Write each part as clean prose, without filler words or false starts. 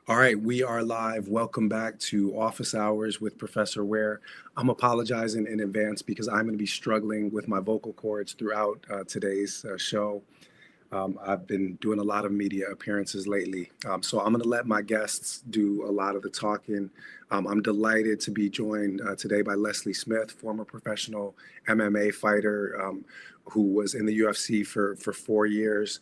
All right, we are live. Welcome back to Office Hours with Professor Ware. I'm apologizing in advance because I'm going to be struggling with my vocal cords throughout today's show. I've been doing a lot of media appearances lately, so I'm going to let my guests do a lot of the talking. I'm delighted to be joined today by Leslie Smith, former professional MMA fighter who was in the UFC for 4 years.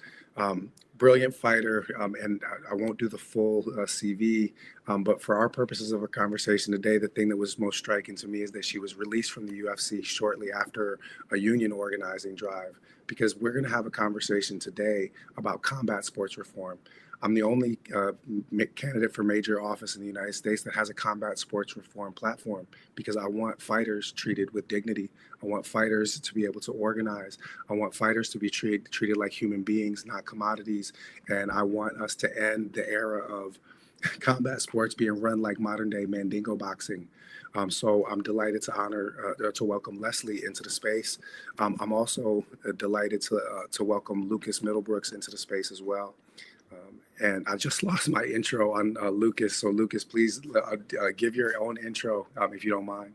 Brilliant fighter, and I won't do the full CV, but for our purposes of a conversation today, the thing that was most striking to me is that she was released from the UFC shortly after a union organizing drive, because we're going to have a conversation today about combat sports reform. I'm the only candidate for major office in the United States that has a combat sports reform platform, because I want fighters treated with dignity. I want fighters to be able to organize. I want fighters to be treated like human beings, not commodities. And I want us to end the era of combat sports being run like modern day Mandingo boxing. So I'm delighted to welcome Leslie into the space. I'm also delighted to welcome Lucas Middlebrooks into the space as well. And I just lost my intro on Lucas. So Lucas, please give your own intro if you don't mind.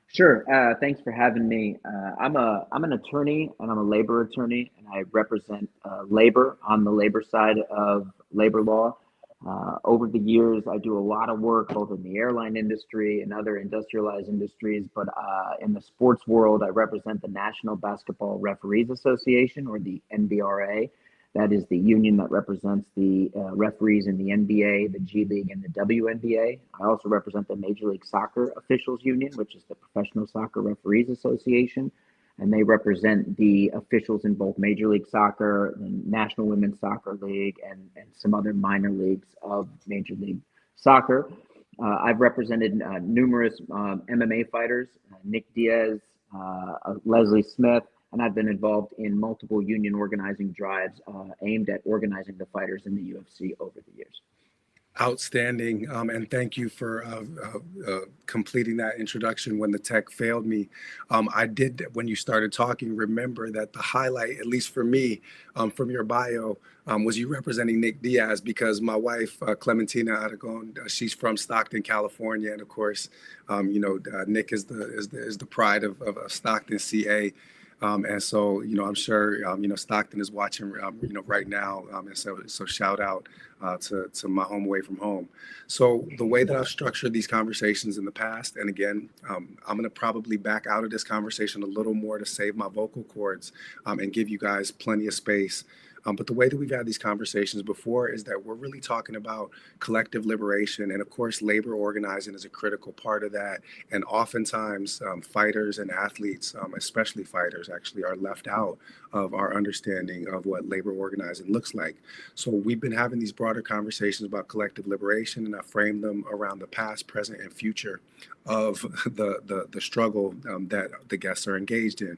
Sure. Thanks for having me. I'm an attorney, and I'm a labor attorney, and I represent labor on the labor side of labor law. Over the years, I do a lot of work both in the airline industry and other industrialized industries, but in the sports world, I represent the National Basketball Referees Association, or the NBRA. That is the union that represents the referees in the NBA, the G League, and the WNBA. I also represent the Major League Soccer Officials Union, which is the Professional Soccer Referees Association, and they represent the officials in both Major League Soccer, the National Women's Soccer League, and some other minor leagues of Major League Soccer. I've represented numerous MMA fighters, Nick Diaz, Leslie Smith, and I've been involved in multiple union organizing drives aimed at organizing the fighters in the UFC over the years. Outstanding. And thank you for completing that introduction when the tech failed me. I did, when you started talking, remember that the highlight, at least for me, from your bio, was you representing Nick Diaz, because my wife, Clementina Aragon, she's from Stockton, California. And of course, Nick is the pride of Stockton, CA. And so, I'm sure, Stockton is watching, right now. And so shout out to my home away from home. So the way that I've structured these conversations in the past, and again, I'm going to probably back out of this conversation a little more to save my vocal cords and give you guys plenty of space. But the way that we've had these conversations before is that we're really talking about collective liberation. And of course, labor organizing is a critical part of that. And oftentimes fighters and athletes, especially fighters, actually are left out of our understanding of what labor organizing looks like. So we've been having these broader conversations about collective liberation, and I framed them around the past, present, and future of the struggle that the guests are engaged in.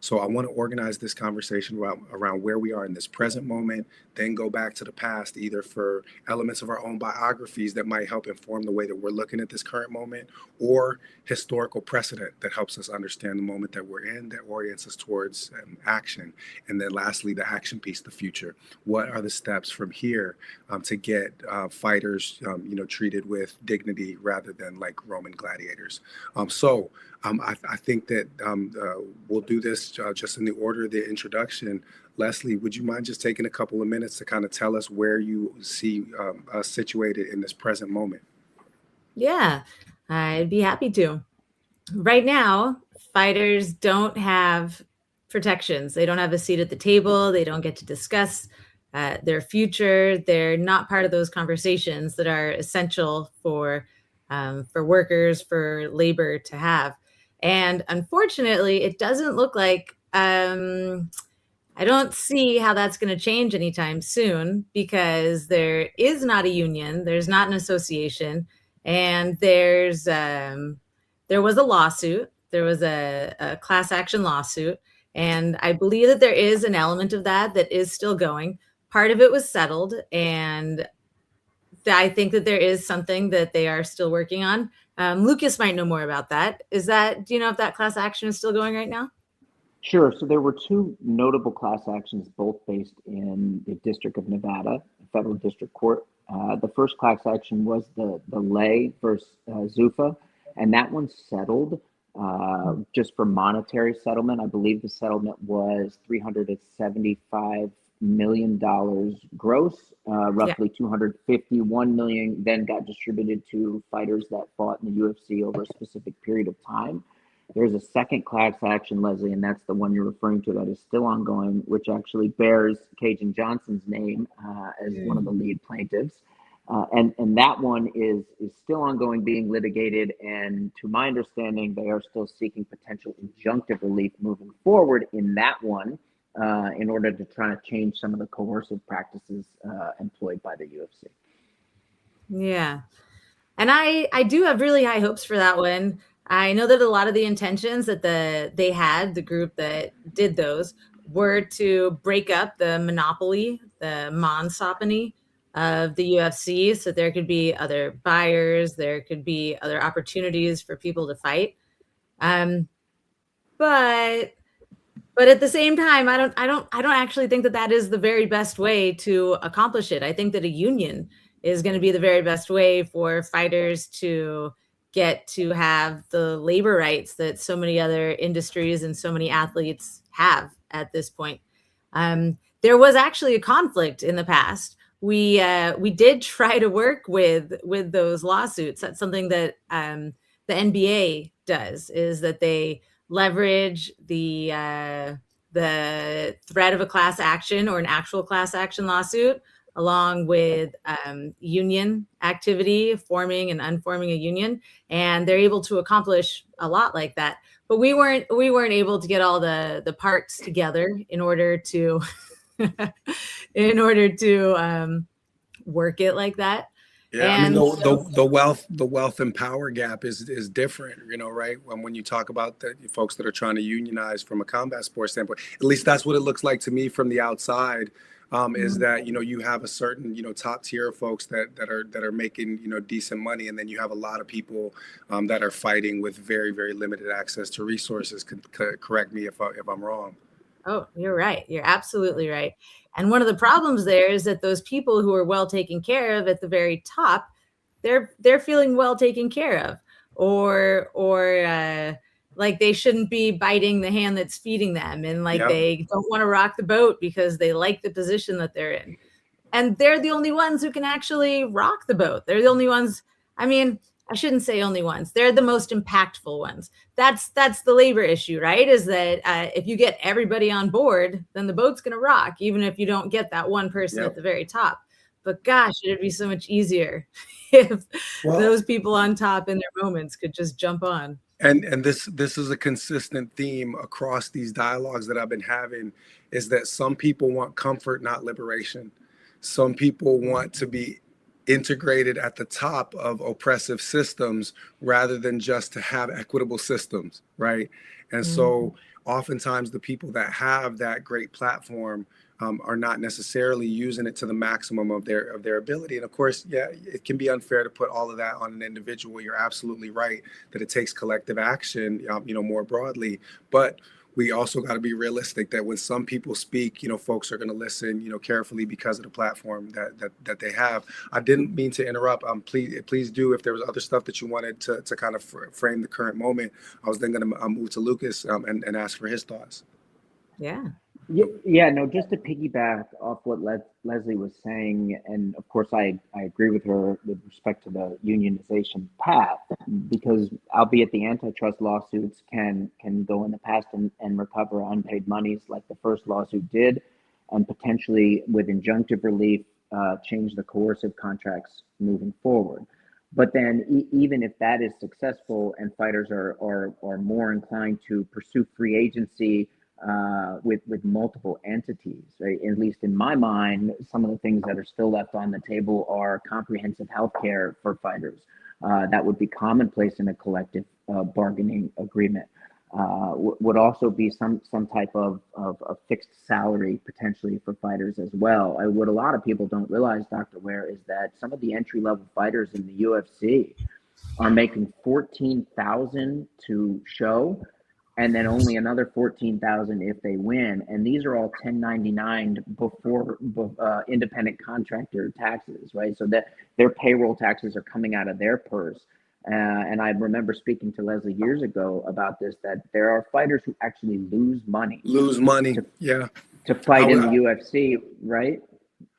So I want to organize this conversation around where we are in this present moment, then go back to the past, either for elements of our own biographies that might help inform the way that we're looking at this current moment, or historical precedent that helps us understand the moment that we're in, that orients us towards action. And then lastly, the action piece, the future. What are the steps from here to get fighters, treated with dignity rather than like Roman gladiators? I think that we'll do this just in the order of the introduction. Leslie, would you mind just taking a couple of minutes to kind of tell us where you see us situated in this present moment? Yeah, I'd be happy to. Right now, fighters don't have protections. They don't have a seat at the table. They don't get to discuss their future. They're not part of those conversations that are essential for workers, for labor to have. And unfortunately, it doesn't look like I don't see how that's going to change anytime soon, because there is not a union, there's not an association, and there was a lawsuit. There was a class action lawsuit, and I believe that there is an element of that is still going. Part of it was settled, and I think that there is something that they are still working on. Lucas might know more about that. Do you know if that class action is still going right now? Sure. So there were two notable class actions, both based in the District of Nevada, Federal District Court. The first class action was the Lay versus Zuffa, and that one settled just for monetary settlement. I believe the settlement was $375 million gross, roughly 251 million then got distributed to fighters that fought in the UFC over a specific period of time. There's a second class action, Leslie, and that's the one you're referring to that is still ongoing, which actually bears Cajun Johnson's name as one of the lead plaintiffs. And that one is still ongoing, being litigated. And to my understanding, they are still seeking potential injunctive relief moving forward in that one in order to try to change some of the coercive practices employed by the UFC. Yeah. And I do have really high hopes for that one. I know that a lot of the intentions that the group that did those, were to break up the monopoly, the monopsony of the UFC, so there could be other buyers, there could be other opportunities for people to fight. But at the same time, I don't actually think that that is the very best way to accomplish it. I think that a union is going to be the very best way for fighters to get to have the labor rights that so many other industries and so many athletes have at this point. There was actually a conflict in the past. We did try to work with those lawsuits. That's something that the NBA does, is that they leverage the threat of a class action or an actual class action lawsuit, along with union activity, forming and unforming a union, and they're able to accomplish a lot like that. But we weren't able to get all the parts together in order to work it like that. Yeah, I mean the wealth and power gap is different, right? When you talk about the folks that are trying to unionize from a combat sports standpoint, at least that's what it looks like to me from the outside. Is that you have a certain top tier of folks that are making decent money, and then you have a lot of people that are fighting with very, very limited access to resources. Correct me if I'm wrong. Oh, you're right. You're absolutely right. And one of the problems there is that those people who are well taken care of at the very top, they're feeling well taken care of, or like they shouldn't be biting the hand that's feeding them, and like they don't want to rock the boat because they like the position that they're in. And they're the only ones who can actually rock the boat. They're the only ones. I mean, I shouldn't say only ones. They're the most impactful ones. That's the labor issue, right? Is that if you get everybody on board, then the boat's going to rock, even if you don't get that one person at the very top. But gosh, it'd be so much easier if those people on top in their moments could just jump on. And this is a consistent theme across these dialogues that I've been having, is that some people want comfort, not liberation. Some people want to be integrated at the top of oppressive systems rather than just to have equitable systems, right? And so oftentimes the people that have that great platform are not necessarily using it to the maximum of their ability. And of course, it can be unfair to put all of that on an individual. You're absolutely right that it takes collective action, more broadly. But we also got to be realistic that when some people speak, folks are going to listen, carefully because of the platform that they have. I didn't mean to interrupt. Please do. If there was other stuff that you wanted to kind of frame the current moment, I was then going to move to Lucas and ask for his thoughts. Yeah, no, just to piggyback off what Leslie was saying, and of course I agree with her with respect to the unionization path, because albeit the antitrust lawsuits can go in the past and recover unpaid monies like the first lawsuit did, and potentially with injunctive relief change the coercive contracts moving forward. But then even if that is successful and fighters are more inclined to pursue free agency with multiple entities, right? At least in my mind, some of the things that are still left on the table are comprehensive health care for fighters. That would be commonplace in a collective bargaining agreement. Would also be some type of fixed salary potentially for fighters as well. What a lot of people don't realize, Dr. Ware, is that some of the entry-level fighters in the UFC are making $14,000 to show and then only another 14,000 if they win. And these are all 1099 before independent contractor taxes, right? So that their payroll taxes are coming out of their purse. And I remember speaking to Leslie years ago about this, that there are fighters who actually lose money Yeah. to fight in the UFC, right?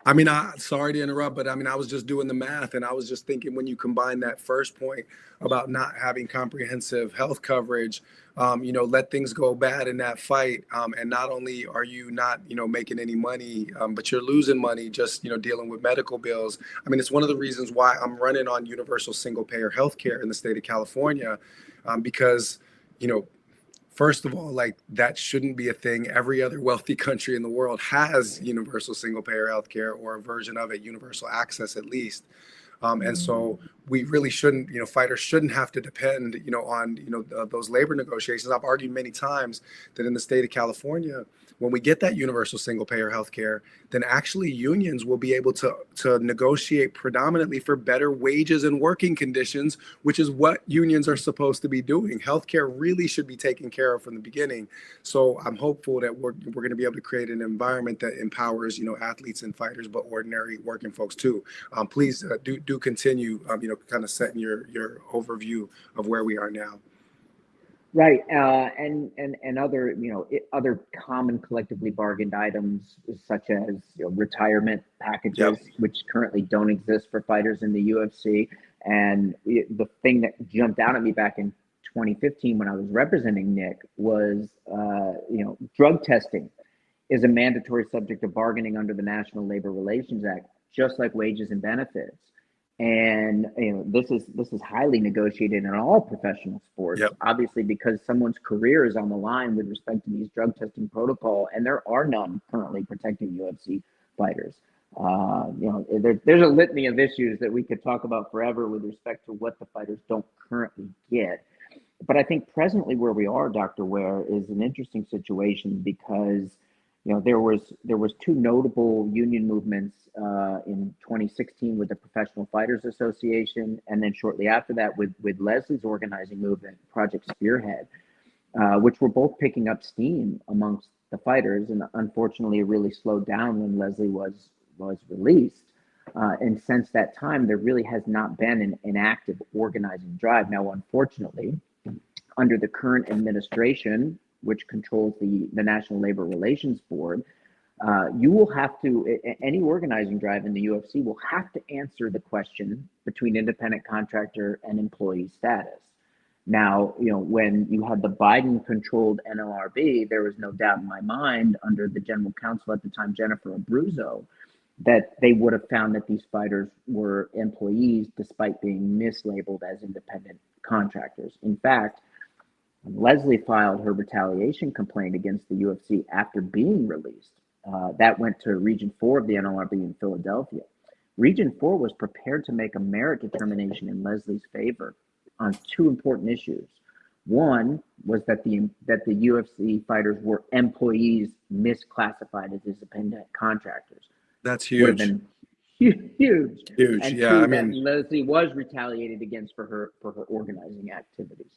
I mean, sorry to interrupt, but I mean, I was just doing the math, and I was just thinking, when you combine that first point about not having comprehensive health coverage, let things go bad in that fight, and not only are you not, making any money, but you're losing money just, dealing with medical bills. I mean, it's one of the reasons why I'm running on universal single payer healthcare in the state of California, because, first of all, like, that shouldn't be a thing. Every other wealthy country in the world has universal single payer healthcare, or a version of it, universal access at least. And so we really shouldn't, fighters shouldn't have to depend, on, those labor negotiations. I've argued many times that in the state of California, when we get that universal single payer healthcare, then actually unions will be able to negotiate predominantly for better wages and working conditions, which is what unions are supposed to be doing. Healthcare really should be taken care of from the beginning. So I'm hopeful that we're going to be able to create an environment that empowers, athletes and fighters, but ordinary working folks too. Please do continue, kind of setting your overview of where we are now. Right, and other other common collectively bargained items, such as retirement packages, which currently don't exist for fighters in the UFC. And the thing that jumped out at me back in 2015 when I was representing Nick was drug testing is a mandatory subject of bargaining under the National Labor Relations Act, just like wages and benefits. And this is highly negotiated in all professional sports, obviously, because someone's career is on the line with respect to these drug testing protocol, and there are none currently protecting UFC fighters. There's a litany of issues that we could talk about forever with respect to what the fighters don't currently get. But I think presently where we are, Dr. Ware, is an interesting situation because there was two notable union movements in 2016 with the Professional Fighters Association, and then shortly after that with Leslie's organizing movement, Project Spearhead, which were both picking up steam amongst the fighters, and unfortunately it really slowed down when Leslie was released. And since that time, there really has not been an active organizing drive. Now, unfortunately, under the current administration, which controls the National Labor Relations Board, you will have to, any organizing drive in the UFC will have to answer the question between independent contractor and employee status. Now, when you had the Biden-controlled NLRB, there was no doubt in my mind, under the general counsel at the time, Jennifer Abruzzo, that they would have found that these fighters were employees despite being mislabeled as independent contractors. In fact, Leslie filed her retaliation complaint against the UFC after being released. That went to Region 4 of the NLRB in Philadelphia. Region 4 was prepared to make a merit determination in Leslie's favor on two important issues. One was that the UFC fighters were employees misclassified as independent contractors. That's huge. Would have been huge. Huge. And yeah, two, that Leslie was retaliated against for her organizing activities.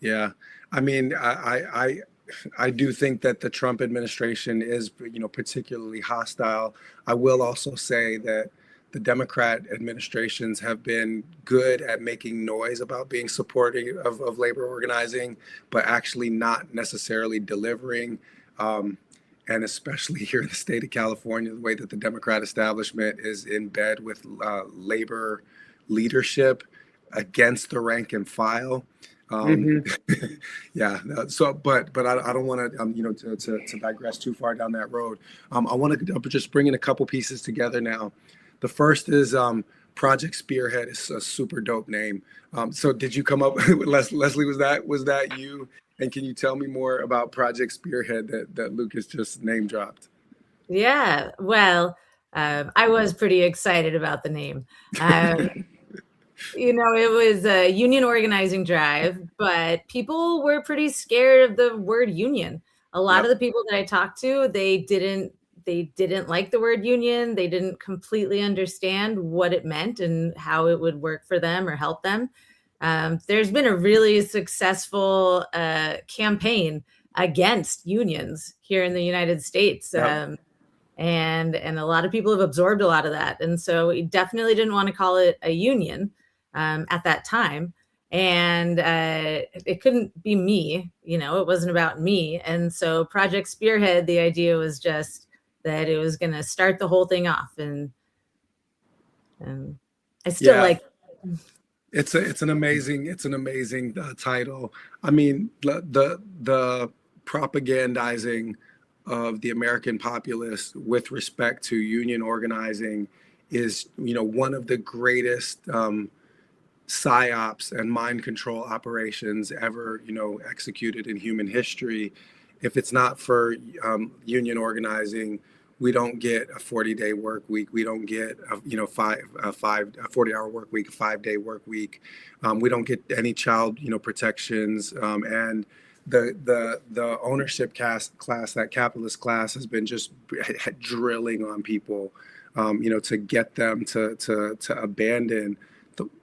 Yeah, I mean, I do think that the Trump administration is, particularly hostile. I will also say that the Democrat administrations have been good at making noise about being supportive of labor organizing, but actually not necessarily delivering. And especially here in the state of California, the way that the Democrat establishment is in bed with labor leadership against the rank and file. Yeah. So, but I don't want to, to digress too far down that road. I want to just bring in a couple pieces together now. The first is Project Spearhead is a super dope name. So did you come up with Leslie? Was that you? And can you tell me more about Project Spearhead that Lucas just name dropped? Yeah. Well, I was pretty excited about the name. It was a union organizing drive, but people were pretty scared of the word union. A lot of the people that I talked to, they didn't like the word union. They didn't completely understand what it meant and how it would work for them or help them. there's been a really successful campaign against unions here in the United States. Yep. And a lot of people have absorbed a lot of that. And so we definitely didn't want to call it a union at that time. And it couldn't be me, it wasn't about me. And so Project Spearhead, the idea was just that it was going to start the whole thing off. And I still Yeah. like. It's an amazing title. I mean, the propagandizing of the American populace with respect to union organizing is, one of the greatest psyops and mind control operations ever, executed in human history. If it's not for union organizing, we don't get a 40-day work week. We don't get a 40-hour work week, a 5-day work week. We don't get any child protections. And the ownership class, that capitalist class, has been just drilling on people, to get them to abandon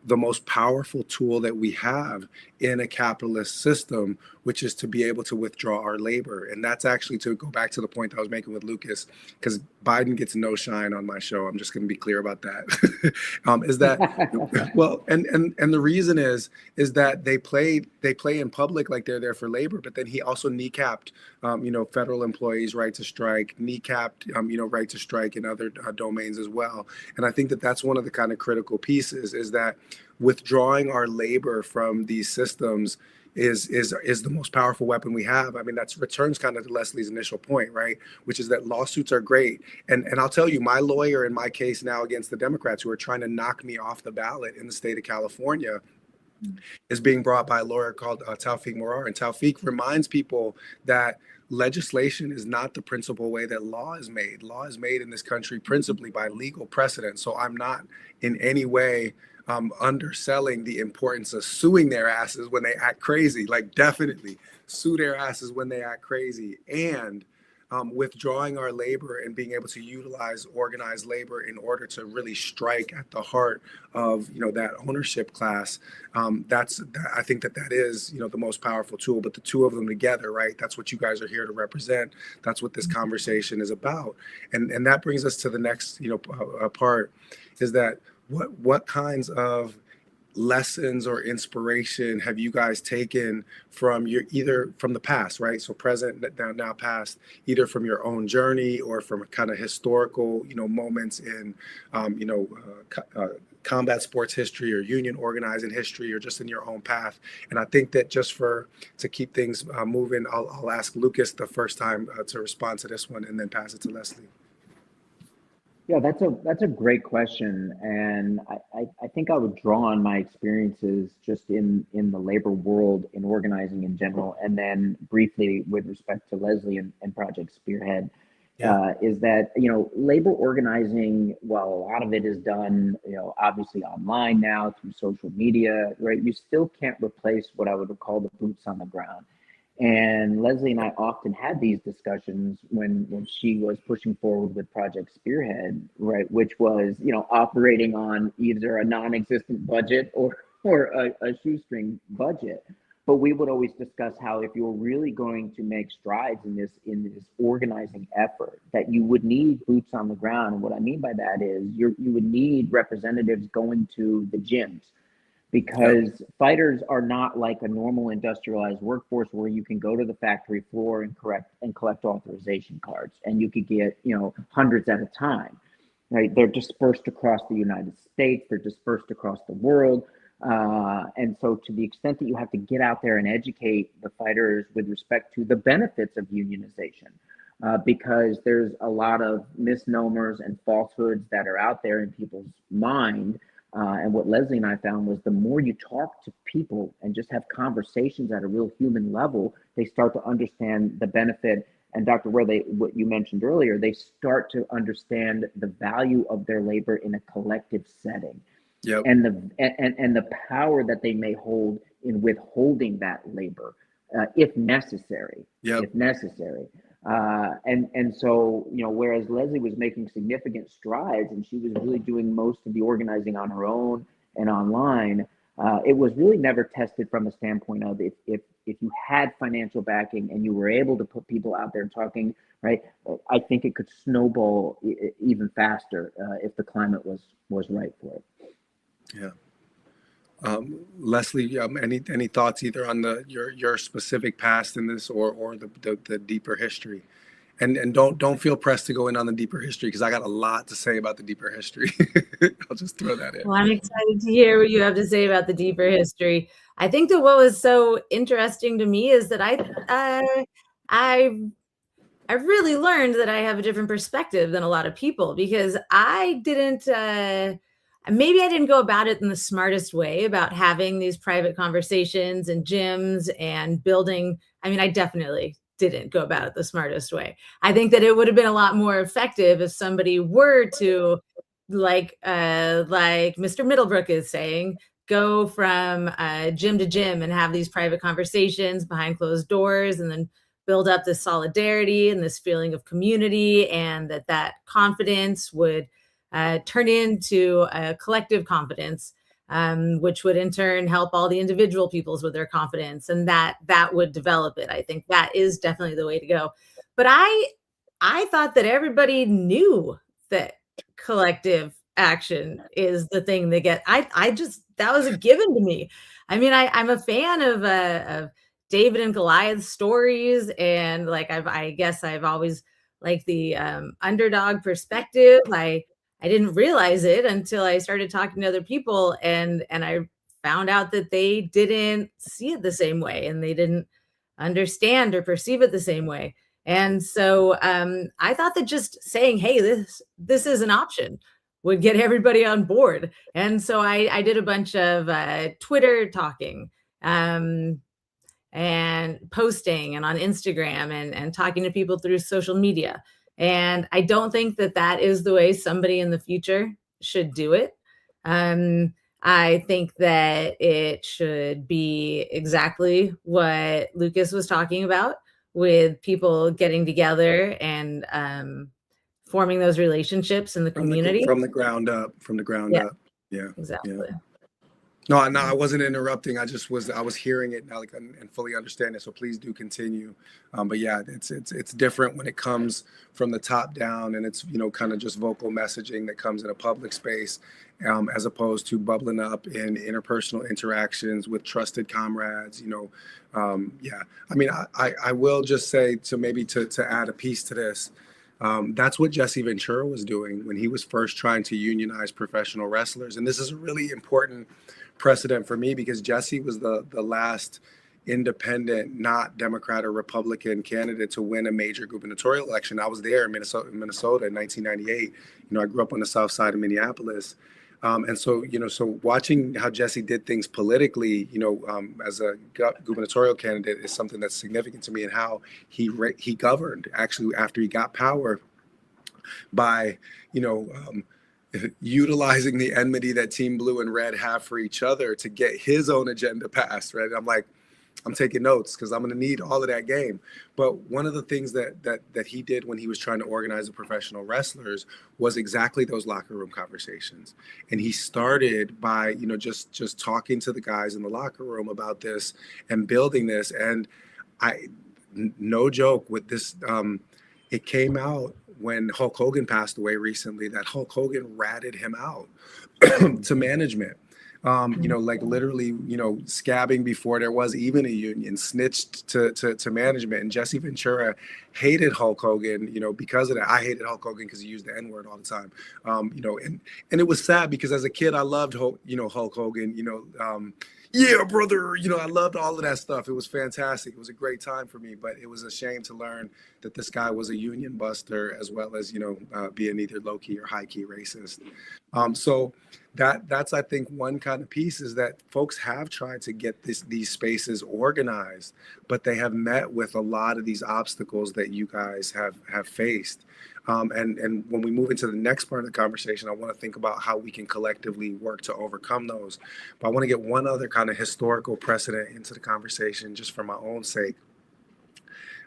the most powerful tool that we have in a capitalist system, which is to be able to withdraw our labor. And that's actually, to go back to the point I was making with Lucas, because Biden gets no shine on my show. I'm just going to be clear about that. Is that, well, and the reason is that they play in public like they're there for labor, but then he also kneecapped, federal employees' right to strike, kneecapped, right to strike in other domains as well. And I think that that's one of the kind of critical pieces, is that withdrawing our labor from these systems is the most powerful weapon we have. I mean, that's returns kind of to Leslie's initial point, right? Which is that lawsuits are great. And I'll tell you, my lawyer in my case now against the Democrats who are trying to knock me off the ballot in the state of California is being brought by a lawyer called Tawfiq Morar. And Tawfiq reminds people that legislation is not the principal way that law is made. Law is made in this country principally by legal precedent. So I'm not in any way underselling the importance of suing their asses when they act crazy. Like, definitely sue their asses when they act crazy, and withdrawing our labor and being able to utilize organized labor in order to really strike at the heart of that ownership class. I think that is the most powerful tool. But the two of them together, right? That's what you guys are here to represent. That's what this conversation is about. And that brings us to the next part, is that what kinds of lessons or inspiration have you guys taken from either from the past, right? So present, now past, either from your own journey or from kind of historical, moments in, combat sports history or union organizing history, or just in your own path. And I think that just to keep things moving, I'll ask Lucas the first time to respond to this one, and then pass it to Leslie. Yeah, that's a great question, and I think I would draw on my experiences just in the labor world, in organizing in general, and then briefly with respect to Leslie and Project Spearhead. Yeah. Is that labor organizing, while a lot of it is done obviously online now through social media, right? You still can't replace what I would call the boots on the ground. And Leslie and I often had these discussions when she was pushing forward with Project Spearhead, right, which was, operating on either a non-existent budget or a shoestring budget. But we would always discuss how, if you were really going to make strides in this organizing effort, that you would need boots on the ground. And what I mean by that is you would need representatives going to the gyms, because fighters are not like a normal industrialized workforce where you can go to the factory floor and collect authorization cards, and you could get hundreds at a time, right? They're dispersed across the United States, they're dispersed across the world, and so to the extent that you have to get out there and educate the fighters with respect to the benefits of unionization, because there's a lot of misnomers and falsehoods that are out there in people's mind. And what Leslie and I found was, the more you talk to people and just have conversations at a real human level, they start to understand the benefit. And Dr. Ware, what you mentioned earlier, they start to understand the value of their labor in a collective setting, and the power that they may hold in withholding that labor, if necessary. If necessary. And so, whereas Leslie was making significant strides and she was really doing most of the organizing on her own and online, it was really never tested from a standpoint of if you had financial backing and you were able to put people out there talking, right? I think it could snowball even faster if the climate was right for it. Yeah. Leslie, any thoughts either on your specific past in this or the deeper history? And don't feel pressed to go in on the deeper history, because I got a lot to say about the deeper history. I'll just throw that in. Well, I'm excited to hear what you have to say about the deeper history. I think that what was so interesting to me is that I really learned that I have a different perspective than a lot of people, because I didn't, maybe I didn't go about it in the smartest way about having these private conversations and gyms and building. I mean, I definitely didn't go about it the smartest way. I think that it would have been a lot more effective if somebody were to, like Mr. Middlebrook is saying, go from gym to gym and have these private conversations behind closed doors, and then build up this solidarity and this feeling of community, and that confidence would turn into a collective confidence, which would in turn help all the individual peoples with their confidence, and that would develop it. I think that is definitely the way to go. But I thought that everybody knew that collective action is the thing that I just, that was a given to me. I mean, I'm a fan of David and Goliath stories, and like I guess I've always liked the underdog perspective. I didn't realize it until I started talking to other people, and I found out that they didn't see it the same way, and they didn't understand or perceive it the same way. And so I thought that just saying, "Hey, this is an option," would get everybody on board. And so I did a bunch of Twitter talking. And posting and on Instagram and talking to people through social media. And I don't think that that is the way somebody in the future should do it. I think that it should be exactly what Lucas was talking about, with people getting together and forming those relationships in the community. From the ground up. Yeah, up. Yeah. exactly. Yeah. No, I wasn't interrupting. I was hearing it now, and fully understand it. So please do continue. But yeah, it's different when it comes from the top down, and it's kind of just vocal messaging that comes in a public space, as opposed to bubbling up in interpersonal interactions with trusted comrades. Yeah. I mean, I will just say to add a piece to this. That's what Jesse Ventura was doing when he was first trying to unionize professional wrestlers, and this is a really important precedent for me, because Jesse was the last independent, not Democrat or Republican candidate to win a major gubernatorial election. I was there in Minnesota in 1998. I grew up on the south side of Minneapolis. And so, so watching how Jesse did things politically, as a gubernatorial candidate is something that's significant to me, and how he governed actually after he got power by, utilizing the enmity that Team Blue and Red have for each other to get his own agenda passed, right? I'm like, I'm taking notes because I'm going to need all of that game. But one of the things that he did when he was trying to organize the professional wrestlers was exactly those locker room conversations. And he started by, just talking to the guys in the locker room about this and building this. And no joke with this, it came out when Hulk Hogan passed away recently, that Hulk Hogan ratted him out to management. Like literally, scabbing before there was even a union, snitched to management. And Jesse Ventura hated Hulk Hogan, because of that. I hated Hulk Hogan because he used the N-word all the time. And it was sad because as a kid, I loved Hulk Hogan, yeah, brother, I loved all of that stuff. It was fantastic. It was a great time for me, but it was a shame to learn that this guy was a union buster, as well as, being either low key or high key racist. So that's, I think, one kind of piece is that folks have tried to get these spaces organized, but they have met with a lot of these obstacles that you guys have faced. And when we move into the next part of the conversation, I want to think about how we can collectively work to overcome those. But I want to get one other kind of historical precedent into the conversation, just for my own sake.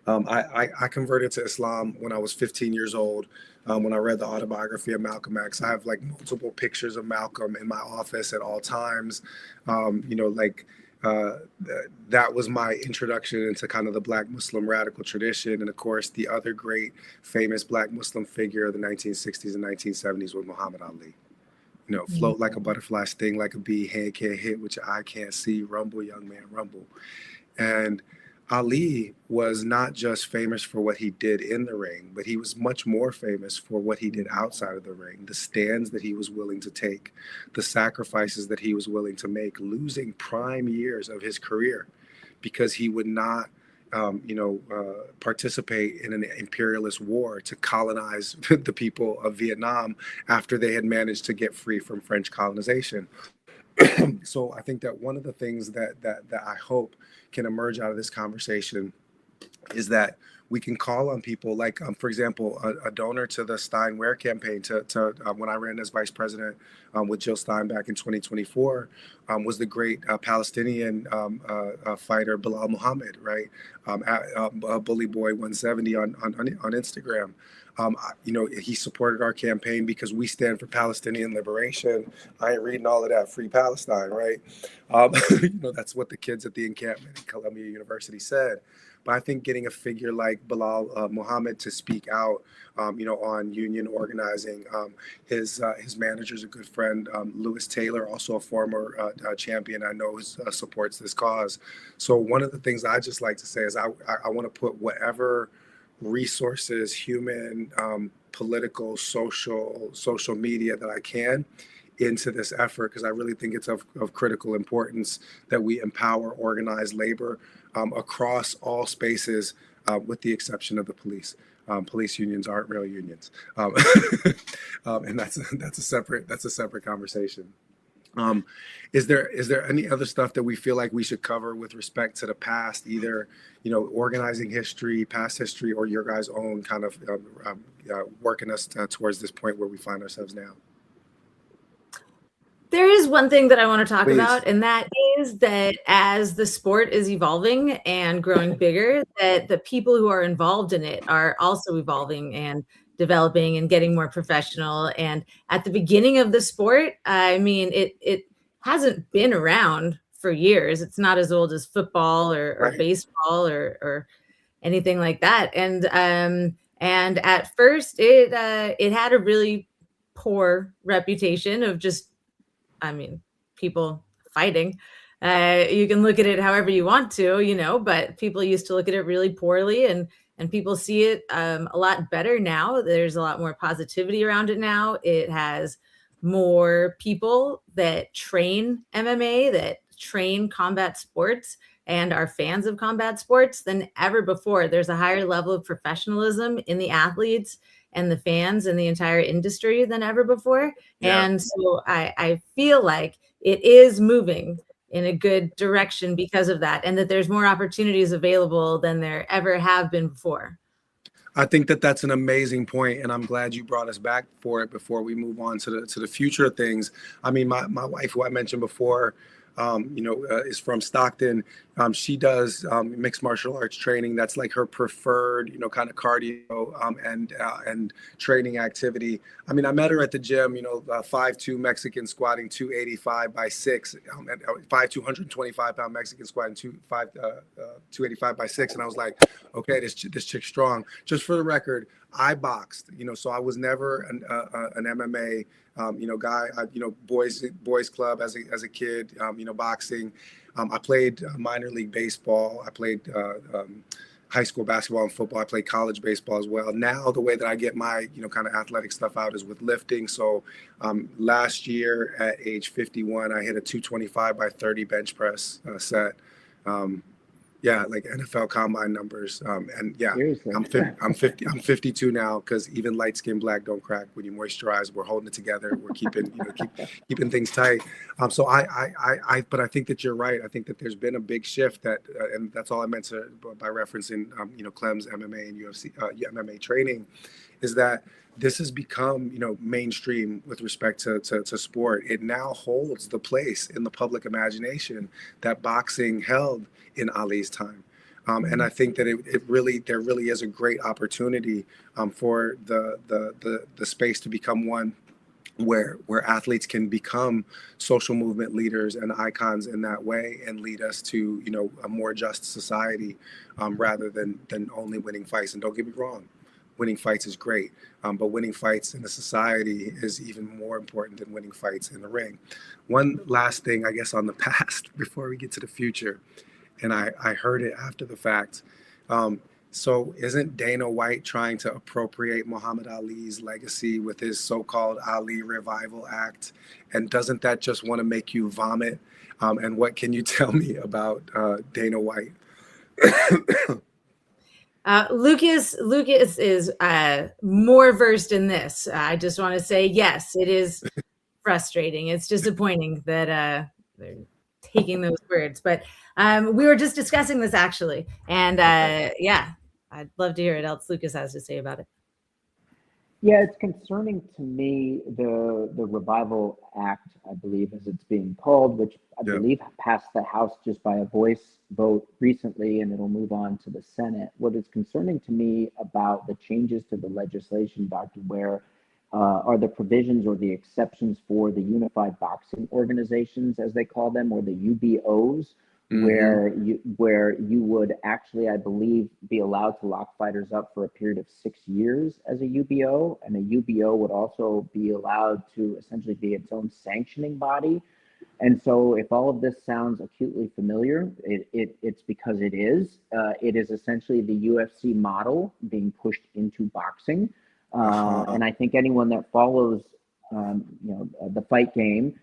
I converted to Islam when I was 15 years old. When I read the autobiography of Malcolm X, I have like multiple pictures of Malcolm in my office at all times. You know, like that was my introduction into kind of the Black Muslim radical tradition. And of course, the other great famous Black Muslim figure of the 1960s and 1970s was Muhammad Ali. You know, float like a butterfly, sting like a bee, hand can't hit, which your eye can't see, rumble, young man, rumble. And Ali was not just famous for what he did in the ring, but he was much more famous for what he did outside of the ring, the stands that he was willing to take, the sacrifices that he was willing to make, losing prime years of his career because he would not, participate in an imperialist war to colonize the people of Vietnam after they had managed to get free from French colonization. So I think that one of the things that I hope can emerge out of this conversation is that we can call on people like, for example, a donor to the Stein Ware campaign to when I ran as vice president with Jill Stein back in 2024 was the great Palestinian fighter Bilal Muhammad, right? Bully Boy 170 on Instagram. He supported our campaign because we stand for Palestinian liberation. I ain't reading all of that, free Palestine, right? That's what the kids at the encampment at Columbia University said. But I think getting a figure like Bilal Muhammad to speak out, on union organizing. His manager is a good friend, Lewis Taylor, also a former champion. I know supports this cause. So one of the things I just like to say is I want to put whatever resources, human, political, social media that I can into this effort, because I really think it's of critical importance that we empower organized labor across all spaces, with the exception of the police. Police unions aren't real unions, and that's a separate conversation. Is there any other stuff that we feel like we should cover with respect to the past, either organizing history, past history, or your guys' own kind of working us towards this point where we find ourselves now? There is one thing that I want to talk Please. about, and that is that as the sport is evolving and growing bigger, that the people who are involved in it are also evolving and developing and getting more professional. And at the beginning of the sport, I mean, it hasn't been around for years. It's not as old as football or Right. baseball or anything like that. And at first, it had a really poor reputation of just, I mean, people fighting. You can look at it however you want to, but people used to look at it really poorly, and people see it a lot better now. There's a lot more positivity around it now. It has more people that train MMA, that train combat sports, and are fans of combat sports than ever before. There's a higher level of professionalism in the athletes and the fans and the entire industry than ever before. Yeah. And so I feel like it is moving in a good direction because of that, and that there's more opportunities available than there ever have been before. I think that that's an amazing point, and I'm glad you brought us back for it before we move on to the future of things. I mean, my wife, who I mentioned before, is from Stockton. She does mixed martial arts training. That's like her preferred, kind of cardio and training activity. I mean, I met her at the gym, 5'2" Mexican squatting 285 by 6, 225-pound Mexican squatting 285 by 6. And I was like, okay, this chick's strong. Just for the record, I boxed, so I was never an MMA guy. Boys club as a kid, boxing. I played minor league baseball. I played high school basketball and football. I played college baseball as well. Now the way that I get my kind of athletic stuff out is with lifting. So last year at age 51, I hit a 225 by 30 bench press set. Like NFL combine numbers. And yeah, I'm 52 now, because even light skinned black don't crack. When you moisturize, we're holding it together. We're keeping, keeping things tight. So but I think that you're right. I think that there's been a big shift that, and that's all I meant to, by referencing, Clem's MMA and UFC, MMA training, is that this has become, mainstream with respect to sport. It now holds the place in the public imagination that boxing held in Ali's time. And I think that there really is a great opportunity for the space to become one where athletes can become social movement leaders and icons in that way and lead us to, you know, a more just society, rather than only winning fights. And don't get me wrong, winning fights is great, but winning fights in a society is even more important than winning fights in the ring. One last thing, I guess, on the past before we get to the future, and I heard it after the fact. So isn't Dana White trying to appropriate Muhammad Ali's legacy with his so-called Ali Revival Act? And doesn't that just want to make you vomit? And what can you tell me about Dana White? Lucas is more versed in this. I just want to say, yes, it is frustrating. It's disappointing that they're taking those words, but we were just discussing this actually, and yeah, I'd love to hear what else Lucas has to say about it. Yeah, it's concerning to me, the Revival Act, I believe, as it's being called, which I believe passed the House just by a voice vote recently, and it'll move on to the Senate. What is concerning to me about the changes to the legislation, Dr. Ware, are the provisions or the exceptions for the unified boxing organizations, as they call them, or the UBOs, where you would actually, I believe, be allowed to lock fighters up for a period of 6 years as a UBO, and a UBO would also be allowed to essentially be its own sanctioning body. And so, if all of this sounds acutely familiar, it's because it is. It is essentially the UFC model being pushed into boxing. And I think anyone that follows, the fight game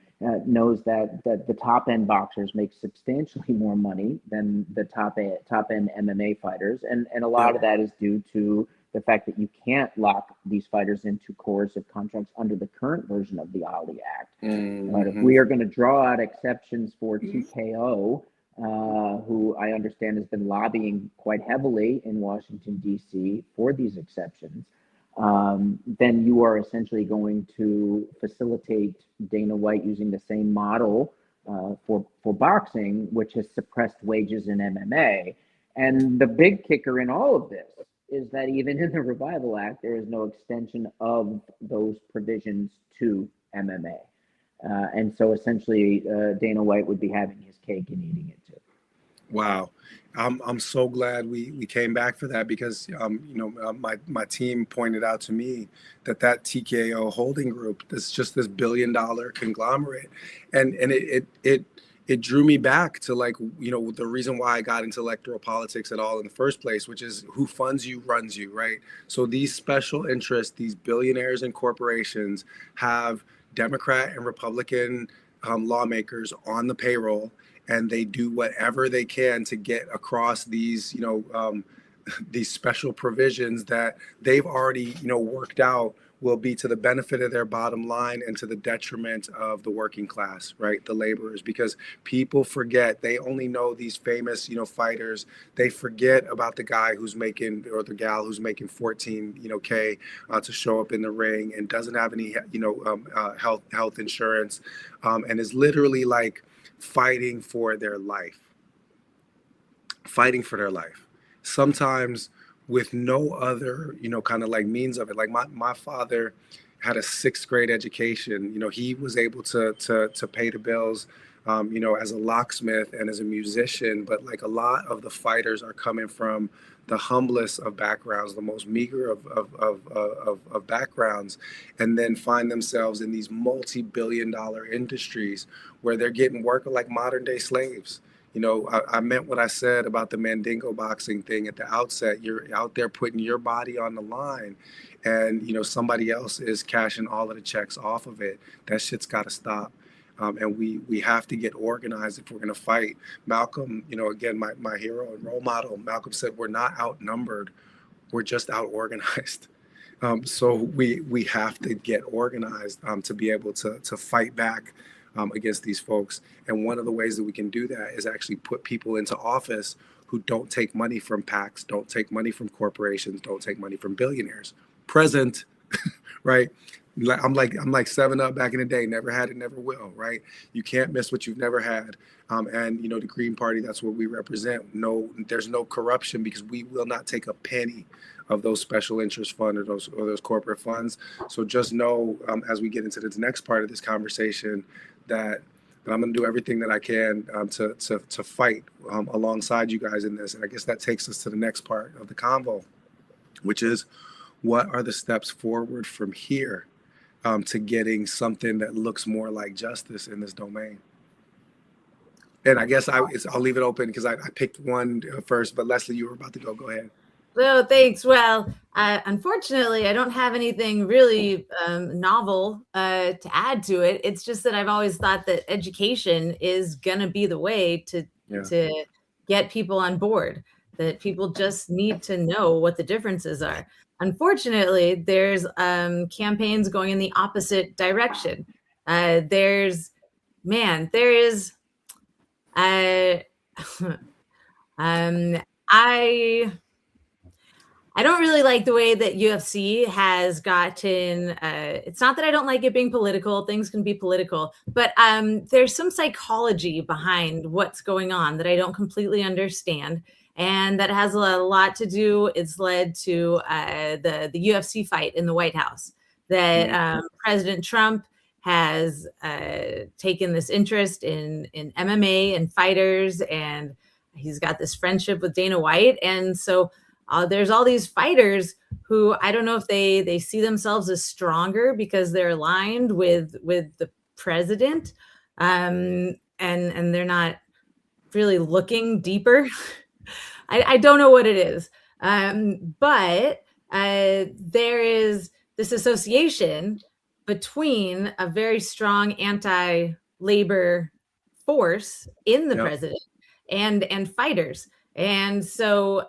knows that the top end boxers make substantially more money than the top end MMA fighters, and a lot of that is due to the fact that you can't lock these fighters into coercive contracts under the current version of the Ali Act. But if we are going to draw out exceptions for TKO, who I understand has been lobbying quite heavily in Washington, D.C. for these exceptions, then you are essentially going to facilitate Dana White using the same model for boxing, which has suppressed wages in MMA. And the big kicker in all of this is that even in the Revival Act, there is no extension of those provisions to MMA. And so essentially, Dana White would be having his cake and eating it too. Wow. I'm so glad we came back for that, because my team pointed out to me that TKO holding group is just this $1 billion conglomerate, and it drew me back to, like, the reason why I got into electoral politics at all in the first place, which is who funds you runs you, right? So these special interests, these billionaires and corporations have Democrat and Republican lawmakers on the payroll, and they do whatever they can to get across these, these special provisions that they've already, worked out will be to the benefit of their bottom line and to the detriment of the working class, right? The laborers, because people forget, they only know these famous, fighters. They forget about the guy who's making, or the gal who's making 14, K to show up in the ring and doesn't have any, health insurance, and is literally like fighting for their life. Sometimes with no other, kind of like means of it. Like my father had a 6th grade education. He was able to pay the bills, as a locksmith and as a musician. But like a lot of the fighters are coming from the humblest of backgrounds, the most meager of backgrounds, and then find themselves in these multi-billion-dollar industries where they're getting work like modern day slaves. I meant what I said about the Mandingo boxing thing at the outset. You're out there putting your body on the line, and somebody else is cashing all of the checks off of it. That shit's got to stop. And we have to get organized if we're going to fight. Malcolm, again, my hero and role model, Malcolm said, we're not outnumbered, we're just out organized. So we have to get organized to be able to fight back against these folks. And one of the ways that we can do that is actually put people into office who don't take money from PACs, don't take money from corporations, don't take money from billionaires. Present, right? I'm like 7 Up back in the day. Never had it, never will. Right? You can't miss what you've never had. And the Green Party, that's what we represent. No, there's no corruption because we will not take a penny of those special interest fund or those corporate funds. So just know, as we get into this next part of this conversation, that I'm going to do everything that I can to fight alongside you guys in this. And I guess that takes us to the next part of the convo, which is, what are the steps forward from here to getting something that looks more like justice in this domain? And I guess I'll leave it open because I picked one first, but Leslie, you were about to go. Go ahead. Well, thanks. Well, unfortunately, I don't have anything really novel to add to it. It's just that I've always thought that education is going to be the way to get people on board, that people just need to know what the differences are. Unfortunately, there's campaigns going in the opposite direction. There is I don't really like the way that UFC has gotten, it's not that I don't like it being political, things can be political, but there's some psychology behind what's going on that I don't completely understand. And that has a lot to do, it's led to the UFC fight in the White House, that President Trump has taken this interest in MMA and fighters, and he's got this friendship with Dana White. And so there's all these fighters who, I don't know if they see themselves as stronger because they're aligned with the president, and they're not really looking deeper. I don't know what it is, but there is this association between a very strong anti-labor force in the president and fighters. And so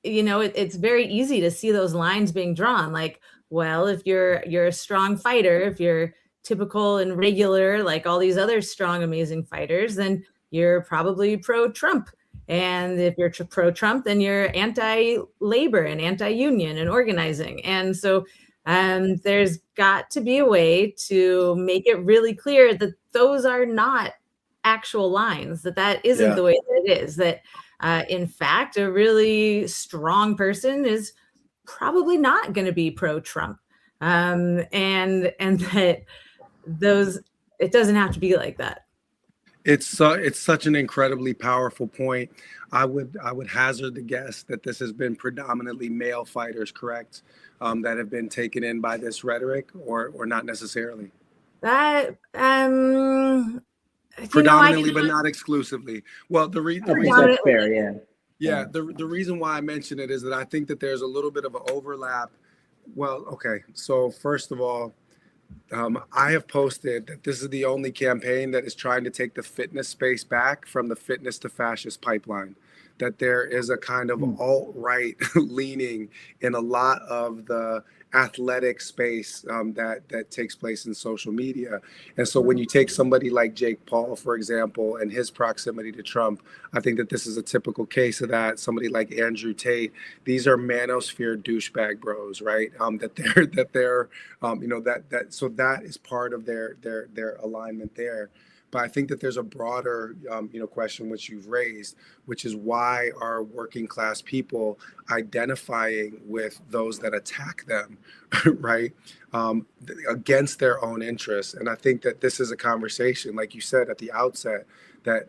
it's very easy to see those lines being drawn. Like, well, if you're a strong fighter, if you're typical and regular, like all these other strong, amazing fighters, then you're probably pro-Trump. And if you're pro-Trump, then you're anti-labor and anti-union and organizing. And so there's got to be a way to make it really clear that those are not actual lines, that isn't the way that it is, that in fact, a really strong person is probably not going to be pro-Trump, and that it doesn't have to be like that. It's such an incredibly powerful point. I would hazard the guess that this has been predominantly male fighters, correct, that have been taken in by this rhetoric, or not necessarily. That predominantly, but not exclusively. Well, the reason that's fair, the reason why I mention it is that I think that there's a little bit of an overlap. Well, okay, so first of all, I have posted that this is the only campaign that is trying to take the fitness space back from the fitness to fascist pipeline. That there is a kind of alt-right leaning in a lot of the athletic space that takes place in social media. And so when you take somebody like Jake Paul, for example, and his proximity to Trump, I think that this is a typical case of that. Somebody like Andrew Tate, these are manosphere douchebag bros, right? So that is part of their alignment there. But I think that there's a broader, question which you've raised, which is why are working class people identifying with those that attack them, right, against their own interests? And I think that this is a conversation, like you said at the outset, that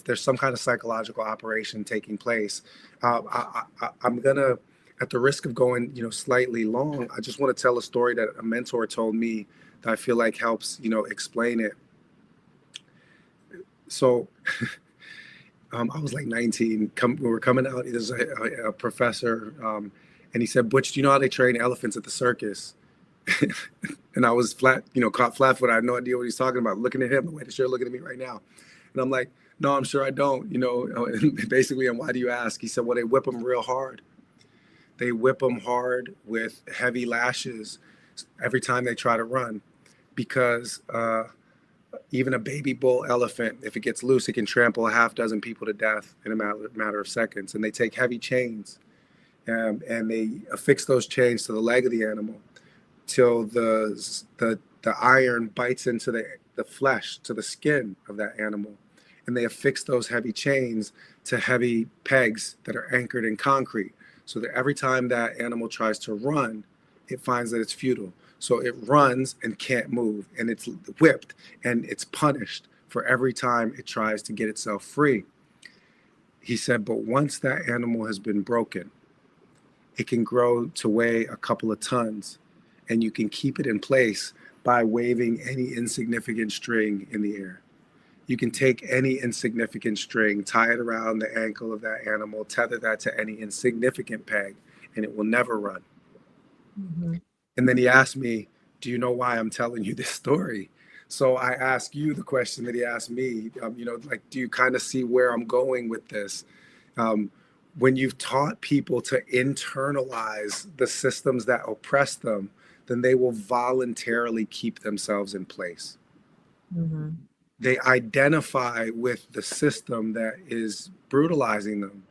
there's some kind of psychological operation taking place. I'm gonna, at the risk of going, slightly long, I just want to tell a story that a mentor told me that I feel like helps, explain it. So I was like 19. We were coming out. There's a professor, and he said, "Butch, do you know how they train elephants at the circus?" And I was caught flat-footed. I had no idea what he's talking about. Looking at him, the way that you're looking at me right now, and I'm like, "No, I'm sure I don't." Basically, and why do you ask? He said, "Well, they whip them real hard. They whip them hard with heavy lashes every time they try to run, because." Even a baby bull elephant, if it gets loose, it can trample a half dozen people to death in a matter of seconds. And they take heavy chains and they affix those chains to the leg of the animal. till the iron bites into the flesh, to the skin of that animal. And they affix those heavy chains to heavy pegs that are anchored in concrete. So that every time that animal tries to run, it finds that it's futile. So it runs and can't move, and it's whipped and it's punished for every time it tries to get itself free. He said, but once that animal has been broken, it can grow to weigh a couple of tons, and you can keep it in place by waving any insignificant string in the air. You can take any insignificant string, tie it around the ankle of that animal, tether that to any insignificant peg, and it will never run. Mm-hmm. And then he asked me, do you know why I'm telling you this story? So I ask you the question that he asked me, like, do you kind of see where I'm going with this? When you've taught people to internalize the systems that oppress them, then they will voluntarily keep themselves in place. Mm-hmm. They identify with the system that is brutalizing them.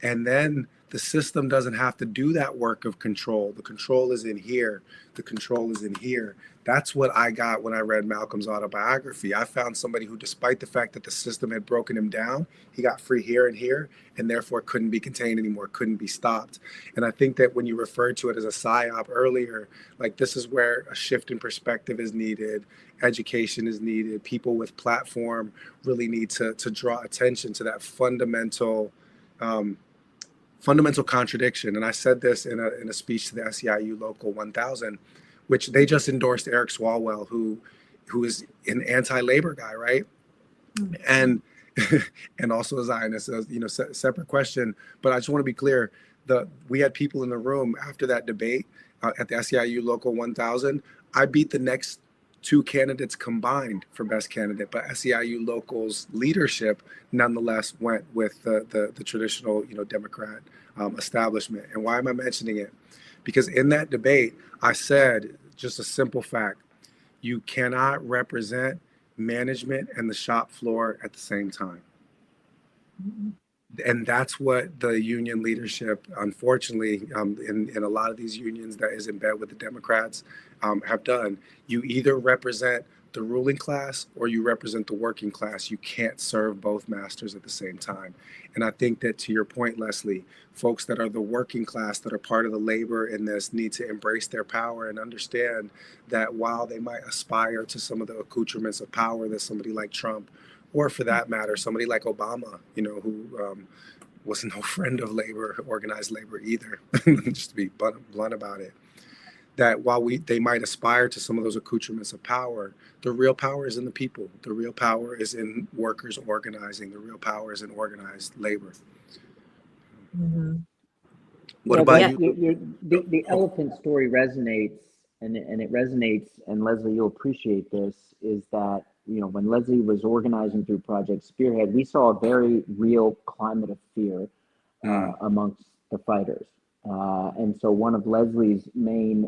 And then the system doesn't have to do that work of control. The control is in here. The control is in here. That's what I got when I read Malcolm's autobiography. I found somebody who, despite the fact that the system had broken him down, he got free here and here, and therefore couldn't be contained anymore, couldn't be stopped. And I think that when you referred to it as a psyop earlier, like, this is where a shift in perspective is needed. Education is needed. People with platform really need to draw attention to that fundamental contradiction. And I said this in a speech to the SEIU Local 1000, which they just endorsed Eric Swalwell, who is an anti-labor guy, right? Mm-hmm. And also a Zionist, separate question. But I just want to be clear, we had people in the room after that debate at the SEIU Local 1000. I beat the next two candidates combined for best candidate, but SEIU Local's leadership nonetheless went with the traditional, Democrat establishment. And why am I mentioning it? Because in that debate, I said just a simple fact: you cannot represent management and the shop floor at the same time. Mm-hmm. And that's what the union leadership, unfortunately, in a lot of these unions that is in bed with the Democrats, have done. You either represent the ruling class or you represent the working class. You can't serve both masters at the same time. And I think that, to your point, Leslie, folks that are the working class, that are part of the labor in this, need to embrace their power and understand that while they might aspire to some of the accoutrements of power that somebody like Trump, or for that matter, somebody like Obama, who was no friend of labor, organized labor either, just to be blunt about it, that while they might aspire to some of those accoutrements of power, the real power is in the people. The real power is in workers organizing. The real power is in organized labor. Mm-hmm. What about you? The elephant story resonates, and it resonates, and Leslie, you'll appreciate this, is that, when Leslie was organizing through Project Spearhead, we saw a very real climate of fear amongst the fighters. And so one of Leslie's main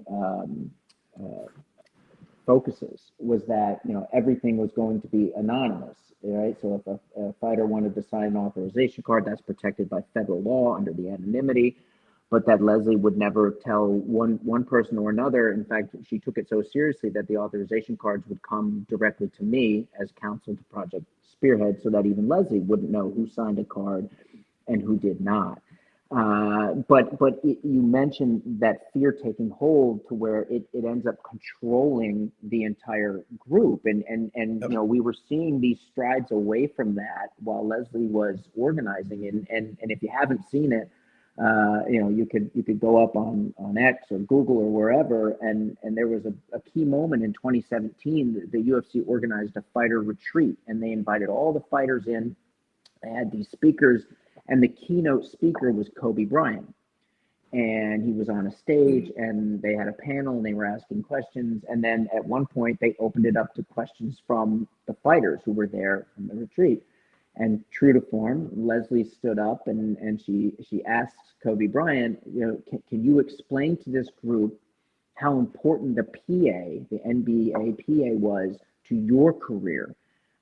focuses was that, everything was going to be anonymous, right? So if a fighter wanted to sign an authorization card, that's protected by federal law under the anonymity, but that Leslie would never tell one person or another. In fact, she took it so seriously that the authorization cards would come directly to me as counsel to Project Spearhead, so that even Leslie wouldn't know who signed a card and who did not. But you mentioned that fear taking hold to where it ends up controlling the entire group. And we were seeing these strides away from that while Leslie was organizing. And if you haven't seen it, you could go up on X or Google or wherever. And there was a key moment in 2017, the UFC organized a fighter retreat, and they invited all the fighters in. They had these speakers, and the keynote speaker was Kobe Bryant. And he was on a stage, and they had a panel, and they were asking questions. And then at one point, they opened it up to questions from the fighters who were there from the retreat. And true to form, Leslie stood up and she asked Kobe Bryant, can you explain to this group how important the PA, the NBA PA, was to your career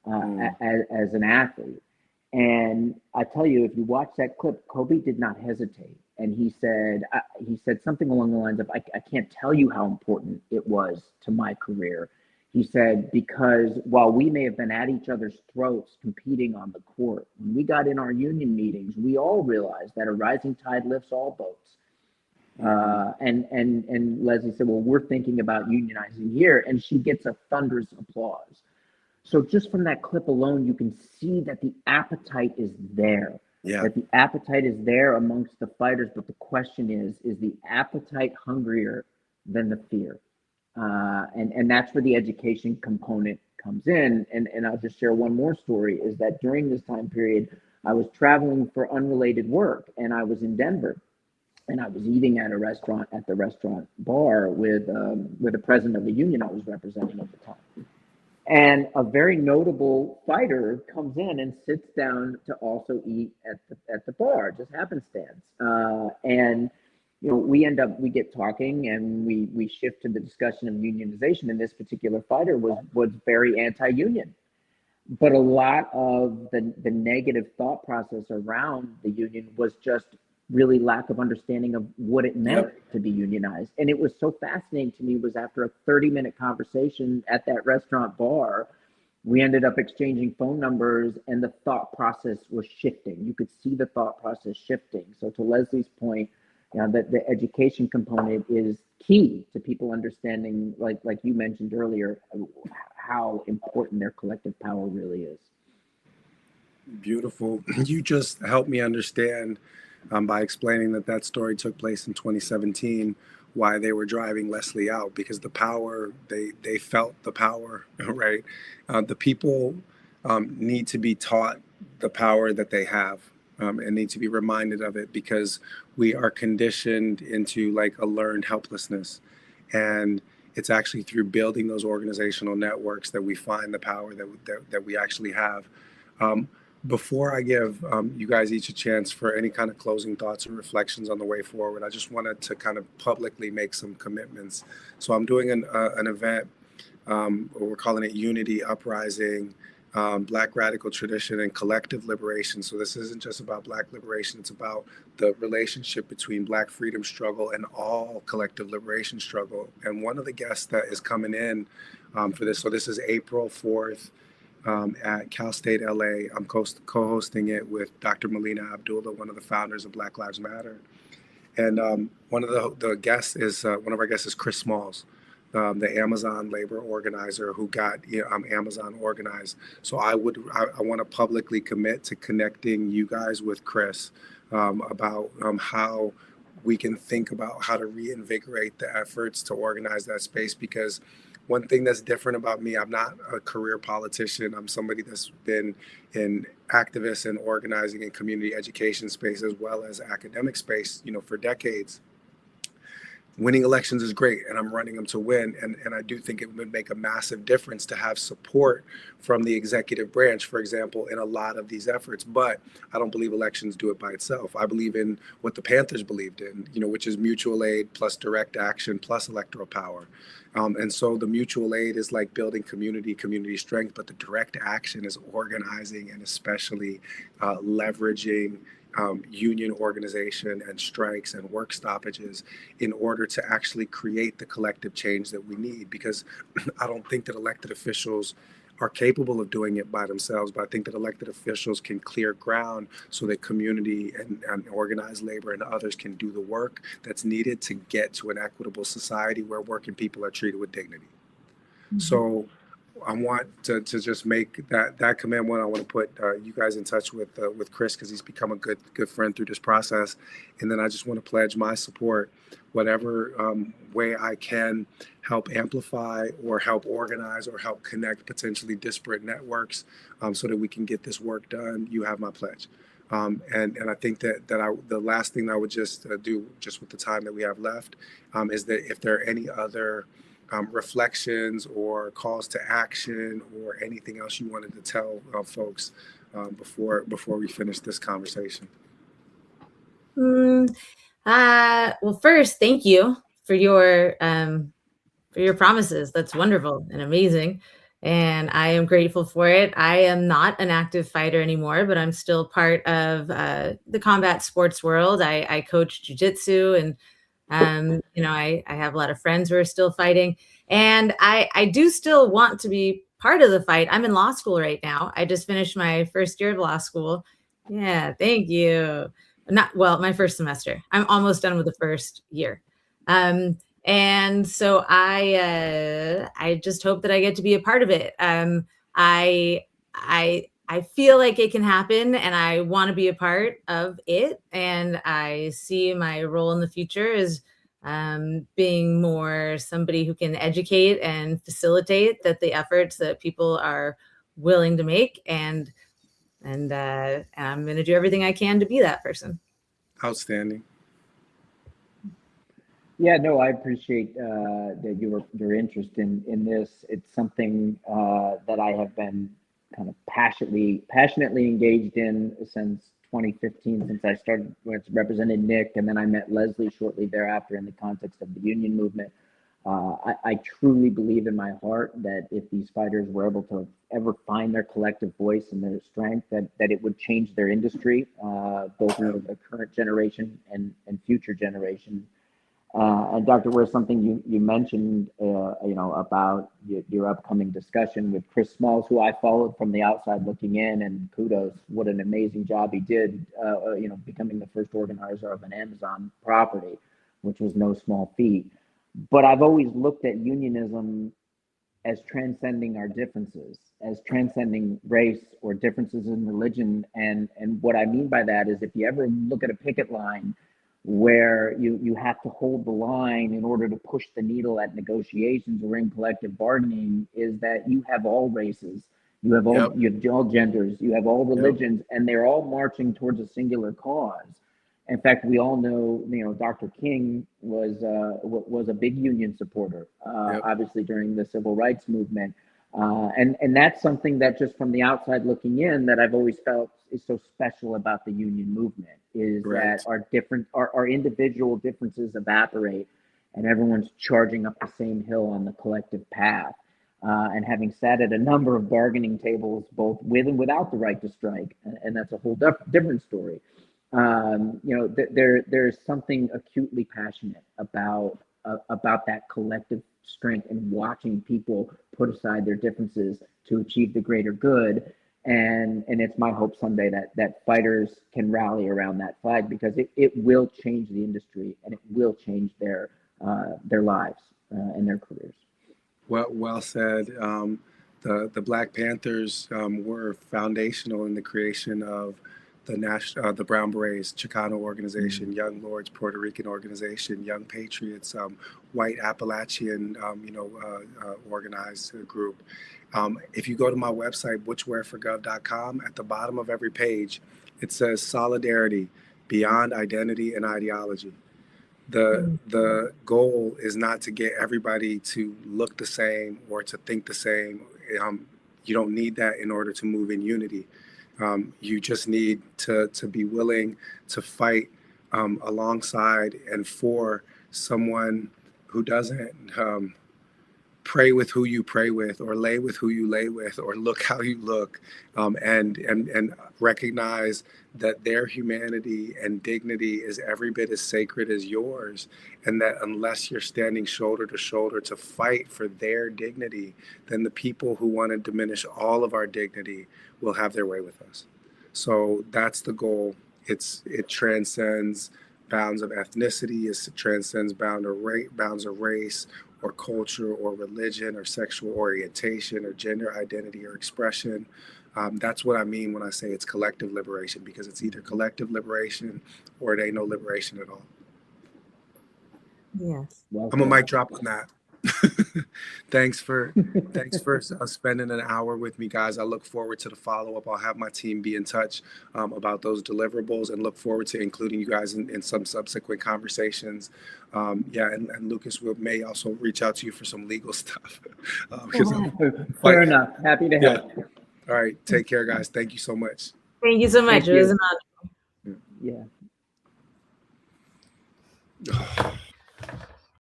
as an athlete? And I tell you, if you watch that clip, Kobe did not hesitate. and he said something along the lines of, I can't tell you how important it was to my career. He said, because while we may have been at each other's throats competing on the court, when we got in our union meetings, we all realized that a rising tide lifts all boats. And Leslie said, well, we're thinking about unionizing here, and she gets a thunderous applause. So just from that clip alone, you can see that the appetite is there. Yeah. That the appetite is there amongst the fighters, but the question is the appetite hungrier than the fear? And that's where the education component comes in. And I'll just share one more story, is that during this time period, I was traveling for unrelated work, and I was in Denver, and I was eating at a restaurant, at the restaurant bar, with the president of the union I was representing at the time. And a very notable fighter comes in and sits down to also eat at the bar, just happenstance. And we get talking, and we shift to the discussion of unionization. And this particular fighter was very anti-union, but a lot of the negative thought process around the union was just really lack of understanding of what it meant to be unionized. And it was so fascinating to me, was after a 30-minute conversation at that restaurant bar, we ended up exchanging phone numbers, and the thought process was shifting. You could see the thought process shifting. So to Leslie's point, that the education component is key to people understanding, like you mentioned earlier, how important their collective power really is. Beautiful. You just helped me understand, by explaining that story took place in 2017, why they were driving Leslie out, because the power, they felt the power, right? The people need to be taught the power that they have, and need to be reminded of it, because we are conditioned into like a learned helplessness. And it's actually through building those organizational networks that we find the power that we actually have. Before I give you guys each a chance for any kind of closing thoughts or reflections on the way forward, I just wanted to kind of publicly make some commitments. So I'm doing an event, we're calling it Unity Uprising, Black Radical Tradition and Collective Liberation. So this isn't just about Black liberation, it's about the relationship between Black freedom struggle and all collective liberation struggle. And one of the guests that is coming in for this, so this is April 4th, at Cal State LA. I'm co-hosting it with Dr. Melina Abdullah, one of the founders of Black Lives Matter. And one of the guests is, one of our guests is Chris Smalls, the Amazon labor organizer who got Amazon organized. So I want to publicly commit to connecting you guys with Chris about how we can think about how to reinvigorate the efforts to organize that space. Because one thing that's different about me, I'm not a career politician. I'm somebody that's been in activist and organizing and community education space as well as academic space, for decades. Winning elections is great, and I'm running them to win. And I do think it would make a massive difference to have support from the executive branch, for example, in a lot of these efforts. But I don't believe elections do it by itself. I believe in what the Panthers believed in, which is mutual aid plus direct action plus electoral power. And so the mutual aid is like building community strength, but the direct action is organizing and especially leveraging union organization and strikes and work stoppages in order to actually create the collective change that we need. Because I don't think that elected officials are capable of doing it by themselves, but I think that elected officials can clear ground so that community and organized labor and others can do the work that's needed to get to an equitable society where working people are treated with dignity. Mm-hmm. So I want to just make that commitment. I want to put you guys in touch with Chris, because he's become a good friend through this process. And then I just want to pledge my support, whatever way I can help amplify or help organize or help connect potentially disparate networks so that we can get this work done. You have my pledge. And I think that the last thing I would just do, just with the time that we have left, is that if there are any other reflections or calls to action or anything else you wanted to tell folks before we finish this conversation. Well, first, thank you for your promises. That's wonderful and amazing. and I am grateful for it. I am not an active fighter anymore, but I'm still part of the combat sports world. I coach jujitsu, and I have a lot of friends who are still fighting, and I do still want to be part of the fight. I'm in law school right now. I just finished my first year of law school. Yeah, thank you. Not well, my first semester. I'm almost done with the first year. And so I just hope that I get to be a part of it. I feel like it can happen, and I want to be a part of it. And I see my role in the future as being more somebody who can educate and facilitate that the efforts that people are willing to make, and I'm going to do everything I can to be that person. Outstanding. Yeah, no, I appreciate that your interest in this. It's something that I have been kind of passionately engaged in since 2015, since I started represented Nick, and then I met Leslie shortly thereafter in the context of the union movement. I truly believe in my heart that if these fighters were able to ever find their collective voice and their strength, that it would change their industry, both in the current generation and future generation. And Dr. Ware, something you mentioned, about your upcoming discussion with Chris Smalls, who I followed from the outside looking in, and kudos, what an amazing job he did, becoming the first organizer of an Amazon property, which was no small feat. But I've always looked at unionism as transcending our differences, as transcending race or differences in religion. And what I mean by that is, if you ever look at a picket line where you have to hold the line in order to push the needle at negotiations or in collective bargaining, is that you have all races, you have all genders, you have all religions, and they're all marching towards a singular cause. In fact, we all know, Dr. King was a big union supporter, obviously during the civil rights movement. And that's something that, just from the outside looking in, that I've always felt is so special about the union movement, is that our individual differences evaporate, and everyone's charging up the same hill on the collective path. And having sat at a number of bargaining tables, both with and without the right to strike, and that's a whole different story. There's something acutely passionate about that collective strength and watching people put aside their differences to achieve the greater good. And it's my hope someday that fighters can rally around that flag, because it will change the industry, and it will change their lives and their careers. Well said. The Black Panthers were foundational in the creation of the Brown Berets, Chicano organization, Young Lords, Puerto Rican organization, Young Patriots, White Appalachian, organized group. If you go to my website, butchwareforgov.com, at the bottom of every page, it says solidarity beyond identity and ideology. The goal is not to get everybody to look the same or to think the same. You don't need that in order to move in unity. You just need to be willing to fight alongside and for someone who doesn't pray with who you pray with, or lay with who you lay with, or look how you look, and recognize that their humanity and dignity is every bit as sacred as yours, and that unless you're standing shoulder to shoulder to fight for their dignity, then the people who want to diminish all of our dignity will have their way with us. So that's the goal. It transcends bounds of ethnicity, it transcends bounds of race or culture or religion or sexual orientation or gender identity or expression. That's what I mean when I say it's collective liberation, because it's either collective liberation or it ain't no liberation at all. Yes. Well, I'm a mic drop on that. Thanks for spending an hour with me, guys. I look forward to the follow-up. I'll have my team be in touch about those deliverables, and look forward to including you guys in some subsequent conversations. And Lucas may also reach out to you for some legal stuff. Fair enough. Happy to help. All right. Take care, guys. Thank you so much. Thank you so much. It was an honor. Yeah.